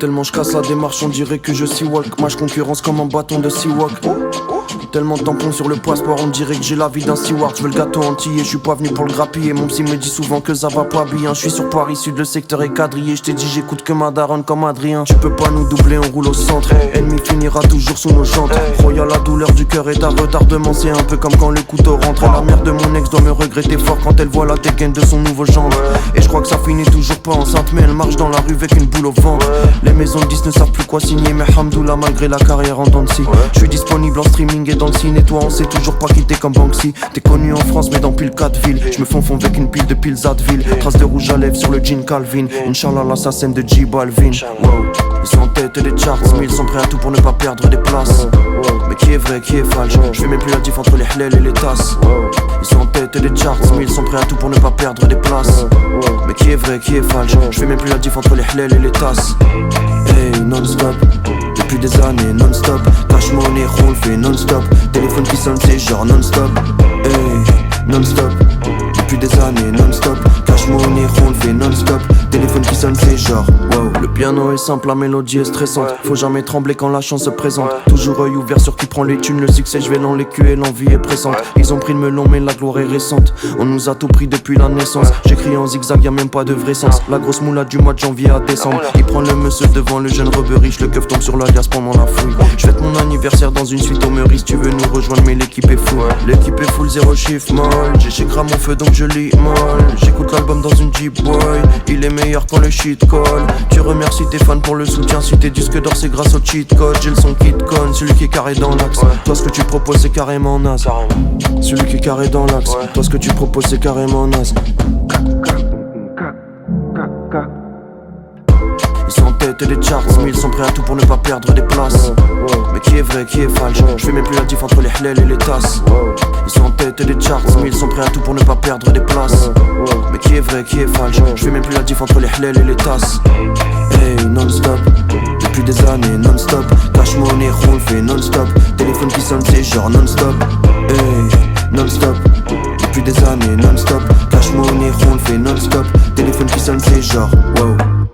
Tellement je casse la démarche, on dirait que je sea-walk. Match concurrence comme un bâton de sea-walk. Tellement de tampons sur le passeport, on dirait que j'ai la vie d'un steward. Je veux le gâteau entier, je suis pas venu pour le grappiller. Mon psy me dit souvent que ça va pas bien. Je suis sur Paris Sud, le secteur est quadrillé. Je t'ai dit j'écoute que ma daronne comme Adrien. Tu peux pas nous doubler, on roule au centre. Ennemi finira toujours sous nos jantes. Royal, la douleur du cœur est à retardement. C'est un peu comme quand le couteau rentre. La mère de mon ex doit me regretter fort quand elle voit la Tekken de son nouveau gendre. Et je crois que ça finit toujours pas enceinte, mais elle marche dans la rue avec une boule au ventre. Les maisons de 10 ne savent plus quoi signer, mais hamdoullah malgré la carrière en dents de scie. Je suis disponible en streaming et dans le ciné. Toi on s'est toujours pas quitté comme Banksy. T'es connu en France mais dans pile 4 villes. Je me fonds avec une pile de piles Advil. Traces de rouge à lèvres sur le jean Calvin. Inch'Allah l'assassin de J Balvin. Wow. Ils sont en tête des charts, mais ils sont prêts à tout pour ne pas perdre des places. Mais qui est vrai, qui est falche? Je fais même plus la diff entre les hlel et les tasses. Ils sont en tête des charts, mais ils sont prêts à tout pour ne pas perdre des places. Mais qui est vrai, qui est falche? Je fais même plus la diff entre les hlel et les tasses. Hey, non-stop, depuis des années non-stop. Cash money, roule, fait non-stop. Téléphone qui sonne, c'est genre non-stop. Hey, non-stop, depuis des années non-stop. Cash money, roule, fait non-stop. Téléphone qui sonne, c'est genre wow. Le piano est simple, la mélodie est stressante. Faut jamais trembler quand la chance se présente. Toujours œil ouvert sur qui prend les thunes. Le succès, je vais dans les culs et l'envie est pressante. Ils ont pris le melon mais la gloire est récente. On nous a tout pris depuis la naissance. J'écris en zigzag, y'a même pas de vrai sens. La grosse moula du mois de janvier à décembre. Il prend le monsieur devant le jeune rebeu riche. Le keuf tombe sur l'alias pendant la fouille. Je fête mon anniversaire dans une suite au Meurice. Tu veux nous rejoindre mais l'équipe est full. L'équipe est full, zéro chiffre molle. J'ai chez mon feu donc je lis molle. J'écoute l'album dans une Jeep boy. Il est meilleur quand le shit colle. Tu remercies tes fans pour le soutien. Si t'es disque d'or c'est grâce au cheat code. J'ai le son qui te conne, celui qui est carré dans l'axe. Toi ce que tu proposes c'est carrément naze. Celui qui est carré dans l'axe. Toi ce que tu proposes c'est carrément naze. Ils sont en tête des charts, mais ils sont prêts à tout pour ne pas perdre des places. Mais qui est vrai, qui est falche? Je fais même plus la diff entre les hlel et les tasses. Ils sont en tête des charts, mais ils sont prêts à tout pour ne pas perdre des places. Mais qui est vrai, qui est falche? Je fais même plus la diff entre les hlel et les tasses. Hey, non-stop, depuis des années non-stop. Cash money, roule, fait non-stop. Téléphone qui sonne, c'est genre non-stop. Hey, non-stop, depuis des années non-stop. Cash money, roule, fait non-stop. Téléphone qui sonne, c'est genre wow.